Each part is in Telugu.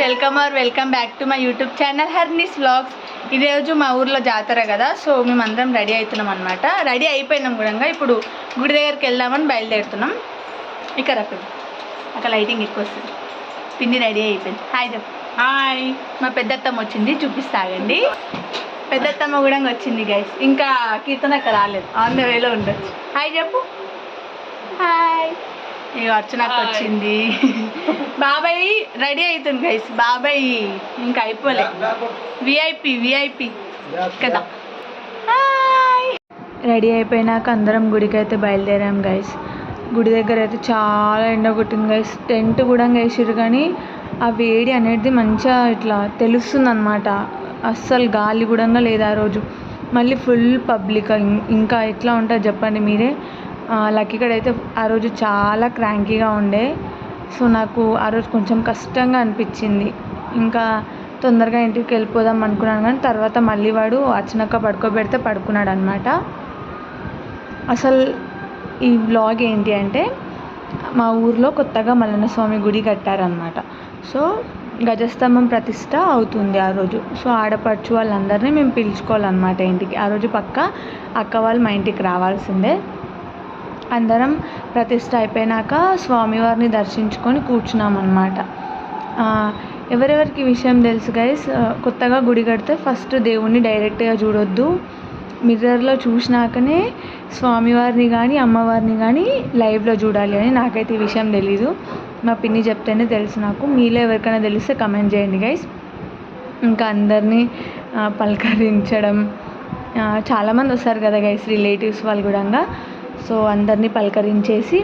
Welcome back to my YouTube channel హర్నీస్ vlogs. ఈరోజు మా ఊర్లో జాతర కదా, సో మేమందరం రెడీ అవుతున్నాం అనమాట. రెడీ అయిపోయినాం కూడా. ఇప్పుడు గుడి దగ్గరికి వెళ్దామని బయలుదేరుతున్నాం. ఇక్కడ అక్కడ లైటింగ్ ఎక్కువ వస్తుంది. పిన్ని రెడీ అయిపోయింది. హాయ్ చెప్పు. హాయ్. మా పెద్దత్తమ్మ వచ్చింది, చూపిస్తాగండి. పెద్దత్తమ్మ కూడా వచ్చింది గైస్. ఇంకా కీర్తన అక్కడ రాలేదు, ఆన్ ద వేలో ఉండొచ్చు. హాయ్ చెప్పు. హాయ్. ఇక అర్చనకు వచ్చింది. బాబాయ్ రెడీ అవుతుంది గైస్. బాబాయ్ ఇంకా అయిపోలే. విఐపి కదా. హాయ్. రెడీ అయిపోయినాక అందరం గుడికి అయితే బయలుదేరాం గైస్. గుడి దగ్గర అయితే చాలా ఎండ కొట్టింది గైస్. టెంట్ కూడా వేసిర్రు కానీ ఆ వేడి అనేది మంచిగా ఇట్లా తెలుస్తుంది అనమాట. అస్సలు గాలి కూడా లేదు ఆ రోజు. మళ్ళీ ఫుల్ పబ్లిక్. ఇంకా ఎట్లా ఉంటుంది చెప్పండి మీరే. లక్కీగడ అయితే ఆ రోజు చాలా క్రాంకీగా ఉండే. సో నాకు ఆ రోజు కొంచెం కష్టంగా అనిపించింది. ఇంకా తొందరగా ఇంటికి వెళ్ళిపోదాం అనుకున్నాను, కానీ తర్వాత మళ్ళీ వాడు అర్చనక్క పడుకోబెడితే పడుకున్నాడు అనమాట. అసలు ఈ వ్లాగ్ ఏంటి అంటే, మా ఊర్లో కొత్తగా మల్లన్న స్వామి గుడి కట్టారనమాట. సో గజస్తంభం ప్రతిష్ట అవుతుంది ఆ రోజు. సో ఆడపడుచు వాళ్ళందరినీ మేము పిలుచుకోవాలన్నమాట ఇంటికి. ఆ రోజు పక్క అక్క వాళ్ళు మా ఇంటికి రావాల్సిందే. అందరం ప్రతిష్ట అయిపోయినాక స్వామివారిని దర్శించుకొని కూర్చున్నాం అన్నమాట. ఎవరెవరికి విషయం తెలుసు గైస్, కొత్తగా గుడి కడితే ఫస్ట్ దేవుణ్ణి డైరెక్ట్గా చూడొద్దు, మిర్రర్లో చూసినాకనే స్వామివారిని కానీ అమ్మవారిని కానీ లైవ్లో చూడాలి అని. నాకైతే ఈ విషయం తెలీదు, మా పిన్ని చెప్తేనే తెలుసు నాకు. మీలో ఎవరికైనా తెలిస్తే కమెంట్ చేయండి గైస్. ఇంకా అందరినీ పలకరించడం, చాలామంది వస్తారు కదా గైస్, రిలేటివ్స్ వాళ్ళు కూడా. సో అందరినీ పలకరించేసి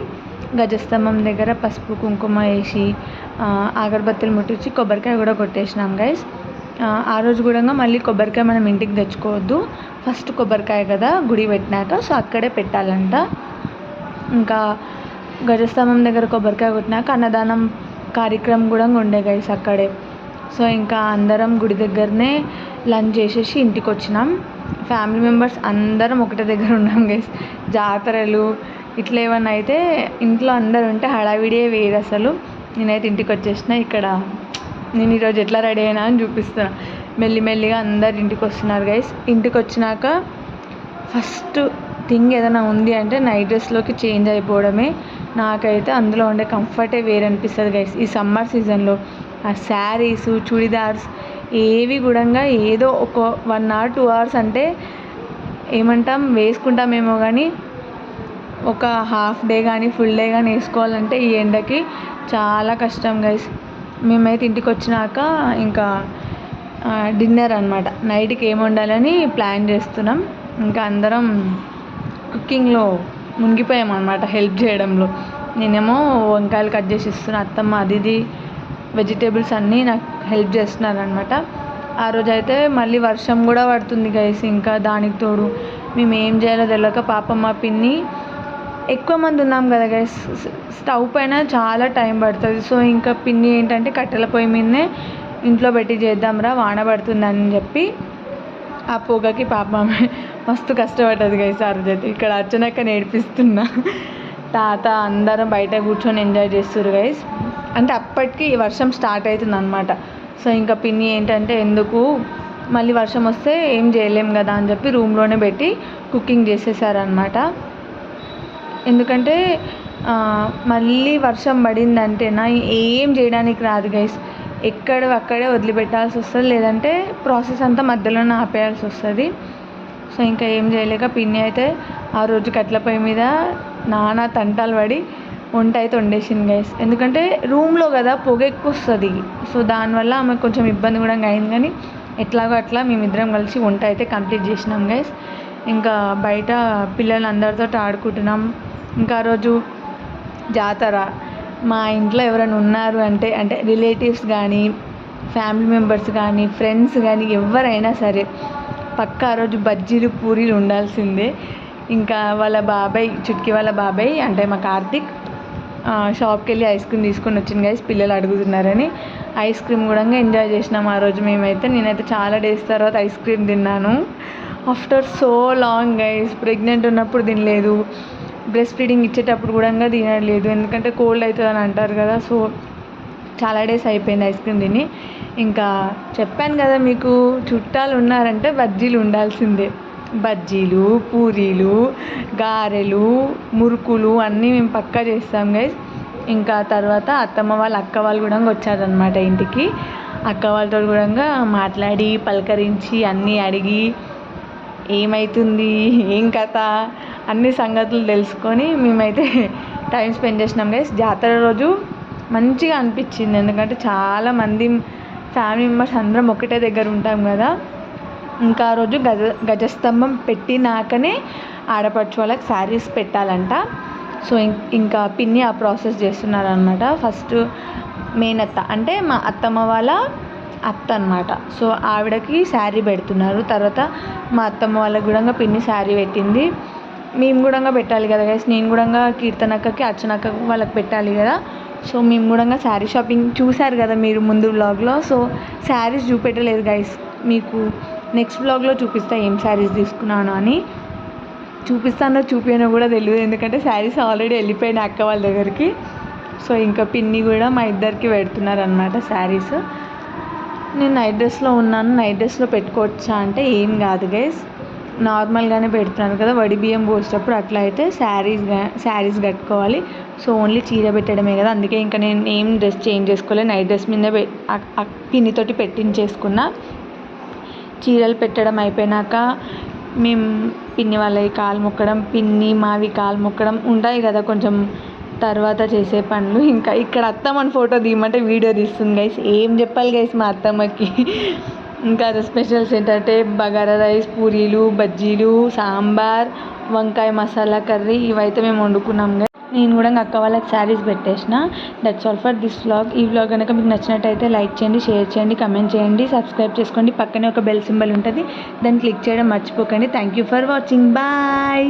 గజస్తంభం దగ్గర పసుపు కుంకుమ వేసి అగరబత్తులు ముట్టించి కొబ్బరికాయ కూడా కొట్టేసినాం గైస్. ఆ రోజు కూడా మళ్ళీ కొబ్బరికాయ మనం ఇంటికి తెచ్చుకోవద్దు, ఫస్ట్ కొబ్బరికాయ కదా గుడి పెట్టినాక, సో అక్కడే పెట్టాలంట. ఇంకా గజస్తంభం దగ్గర కొబ్బరికాయ కొట్టినాక అన్నదానం కార్యక్రమం కూడా ఉండే గైస్ అక్కడే. సో ఇంకా అందరం గుడి దగ్గరనే లంచ్ చేసేసి ఇంటికి వచ్చినాం. ఫ్యామిలీ మెంబర్స్ అందరం ఒకటే దగ్గర ఉన్నాం గైస్. జాతరలు ఇట్లా ఏమన్నా అయితే ఇంట్లో అందరు ఉంటే హడావిడియే వేరు అసలు. నేనైతే ఇంటికి వచ్చేసిన. ఇక్కడ నేను ఈరోజు ఎట్లా రెడీ అయినా అని చూపిస్తున్నా. మెల్లిమెల్లిగా అందరు ఇంటికి వస్తున్నారు గైస్. ఇంటికి వచ్చినాక ఫస్ట్ థింగ్ ఏదైనా ఉంది అంటే నైట్ డ్రెస్లోకి చేంజ్ అయిపోవడమే. నాకైతే అందులో ఉండే కంఫర్టే వేరే అనిపిస్తుంది గైస్. ఈ సమ్మర్ సీజన్లో ఆ శారీస్ చుడిదార్స్ ఏవి కూడా ఏదో ఒక 1 hour 2 hours అంటే ఏమంటాం వేసుకుంటామేమో, కానీ ఒక హాఫ్ డే కానీ ఫుల్ డే కానీ వేసుకోవాలంటే ఈ ఎండకి చాలా కష్టం గైస్. మేమైతే ఇంటికి వచ్చినాక ఇంకా డిన్నర్ అనమాట, నైట్కి ఏమి వండాలని ప్లాన్ చేస్తున్నాం. ఇంకా అందరం కుకింగ్లో మునిగిపోయామన్నమాట, హెల్ప్ చేయడంలో. నేనేమో వంకాయలు కట్ చేసి ఇస్తున్నా, అత్తమ్మ అది వెజిటేబుల్స్ అన్నీ నాకు హెల్ప్ చేస్తున్నారనమాట. ఆ రోజు అయితే మళ్ళీ వర్షం కూడా పడుతుంది గైస్. ఇంకా దానికి తోడు మేము ఏం చేయాలో తెలియక పాపం మా పిన్ని, ఎక్కువ మంది ఉన్నాం కదా గైస్, స్టవ్ పైన చాలా టైం పడుతుంది. సో ఇంకా పిన్ని ఏంటంటే కట్టెల పొయ్యి మీదనే ఇంట్లో పెట్టి చేద్దాంరా వాన పడుతుందని చెప్పి ఆ పొగకి పాపం మస్తు కష్టపడ్డది గైస్ ఆ రోజు అయితే. ఇక్కడ అర్చనక్క నేర్పిస్తున్నా, తాత అందరం బయట కూర్చొని ఎంజాయ్ చేస్తారు గైస్. అంటే అప్పటికి వర్షం స్టార్ట్ అవుతుంది అనమాట. సో ఇంకా పిన్ని ఏంటంటే ఎందుకు మళ్ళీ వర్షం వస్తే ఏం చేయలేం కదా అని చెప్పి రూమ్లోనే పెట్టి కుకింగ్ చేసేసారనమాట. ఎందుకంటే మళ్ళీ వర్షం పడిందంటేనా ఏం చేయడానికి రాదు గైస్, అక్కడే వదిలిపెట్టాల్సి వస్తుంది, లేదంటే ప్రాసెస్ అంతా మధ్యలోనే ఆపేయాల్సి వస్తుంది. సో ఇంకా ఏం చేయలేక పిన్ని అయితే ఆ రోజు కట్ల పొయ్యి మీద నానా తంటాలు పడి వంట అయితే వండేసింది గైస్. ఎందుకంటే రూమ్లో కదా పొగ ఎక్కువ వస్తుంది, సో దానివల్ల ఆమెకు కొంచెం ఇబ్బంది కూడా అయింది. కానీ ఎట్లాగో అట్లా మేమిద్దరం కలిసి వంట అయితే కంప్లీట్ చేసినాం గైస్. ఇంకా బయట పిల్లలందరితో ఆడుకుంటున్నాం. ఇంకా ఆ రోజు జాతర, మా ఇంట్లో ఎవరైనా ఉన్నారు అంటే రిలేటివ్స్ కానీ ఫ్యామిలీ మెంబర్స్ కానీ ఫ్రెండ్స్ కానీ ఎవరైనా సరే పక్కా ఆ రోజు బజ్జీలు పూరీలు ఉండాల్సిందే. ఇంకా వాళ్ళ బాబాయ్, చుట్కీ వాళ్ళ బాబాయ్ అంటే మా కార్తిక్ షాప్కి వెళ్ళి ఐస్ క్రీమ్ తీసుకొని వచ్చింది గైస్. పిల్లలు అడుగుతున్నారని ఐస్ క్రీమ్ కూడా ఎంజాయ్ చేసినాం ఆ రోజు మేమైతే. నేనైతే చాలా డేస్ తర్వాత ఐస్ క్రీమ్ తిన్నాను, after so long guys. Pregnant ఉన్నప్పుడు తినలేదు, బ్రెస్ట్ ఫీడింగ్ ఇచ్చేటప్పుడు కూడా తినలేదు, ఎందుకంటే కోల్డ్ అవుతుంది అని అంటారు కదా. సో చాలా డేస్ అయిపోయింది ఐస్ క్రీమ్ తిని. ఇంకా చెప్పాను కదా మీకు, చుట్టాలు ఉన్నారంటే బజ్జీలు ఉండాల్సిందే. బజ్జీలు, పూరీలు, గారెలు, మురుకులు అన్నీ మేము పక్కా చేస్తాం గైస్. ఇంకా తర్వాత అత్తమ్మ వాళ్ళ అక్క వాళ్ళు కూడా వచ్చారనమాట ఇంటికి. అక్క వాళ్ళతో కూడా మాట్లాడి పలకరించి అన్నీ అడిగి ఏమవుతుంది ఏం కథ అన్ని సంగతులు తెలుసుకొని మేమైతే టైం స్పెండ్ చేసినాం గైస్. జాతర రోజు మంచిగా అనిపించింది, ఎందుకంటే చాలామంది ఫ్యామిలీ మెంబర్స్ అందరం ఒకటే దగ్గర ఉంటాం కదా. ఇంకా ఆ రోజు గజస్తంభం పెట్టినాకనే ఆడపడుచు వాళ్ళకి శారీస్ పెట్టాలంట. సో ఇంకా పిన్ని ఆ ప్రాసెస్ చేస్తున్నారనమాట. ఫస్ట్ మేనత్త అంటే మా అత్తమ్మ వాళ్ళ అత్త అనమాట. సో ఆవిడకి శారీ పెడుతున్నారు. తర్వాత మా అత్తమ్మ వాళ్ళకి కూడా పిన్ని శారీ పెట్టింది. మేము కూడా పెట్టాలి కదా గైస్. నేను కూడా కీర్తనక్కకి అర్చనక్కకి వాళ్ళకి పెట్టాలి కదా. సో మేము కూడా శారీ షాపింగ్ చూశారు కదా మీరు ముందు వ్లాగ్లో. సో శారీస్ చూపెట్టలేదు గైస్, మీకు నెక్స్ట్ వ్లాగ్లో చూపిస్తా ఏం శారీస్ తీసుకున్నాను అని. చూపిస్తానో చూపించానో కూడా తెలియదు, ఎందుకంటే శారీస్ ఆల్రెడీ వెళ్ళిపోయినాయి అక్క వాళ్ళ దగ్గరికి. సో ఇంకా పిన్ని కూడా మా ఇద్దరికి పెడుతున్నారు అనమాట శారీస్. నేను నైట్ డ్రెస్లో ఉన్నాను, నైట్ డ్రెస్లో పెట్టుకోవచ్చా అంటే ఏం కాదు గైస్, నార్మల్గానే పెడుతున్నాను కదా. వడి బియ్యం పోసేటప్పుడు అట్లా అయితే శారీస్ కట్టుకోవాలి. సో ఓన్లీ చీర పెట్టడమే కదా, అందుకే ఇంకా నేను ఏం డ్రెస్ చేంజ్ చేసుకోలేదు. నైట్ డ్రెస్ మీద పిన్నితోటి పెట్టించేసుకున్నా. చీరలు పెట్టడం అయిపోయినాక మేము పిన్ని వాళ్ళవి కాలు మొక్కడం, పిన్ని మావి కాలు మొక్కడం ఉంటాయి కదా కొంచెం తర్వాత చేసే పనులు. ఇంకా ఇక్కడ అత్తమ్మని ఫోటో తీయమంటే వీడియో తీస్తుంది గైస్. ఏం చెప్పాలి గైస్ మా అత్తమ్మకి. ఇంకా అది స్పెషల్స్ ఏంటంటే బగారా రైస్, పూరీలు, బజ్జీలు, సాంబార్, వంకాయ మసాలా కర్రీ ఇవైతే మేము వండుకున్నాం గైస్. నేను కూడా అక్క వాళ్ళకి శారీస్ పెట్టేసిన. That's all for this vlog. ఈ వ్లాగ్ కనుక మీకు నచ్చినట్టయితే లైక్ చేయండి, షేర్ చేయండి, కమెంట్ చేయండి, సబ్స్క్రైబ్ చేసుకోండి. పక్కనే ఒక బెల్ సింబల్ ఉంటుంది, దాన్ని క్లిక్ చేయడం మర్చిపోకండి. Thank you for watching. Bye.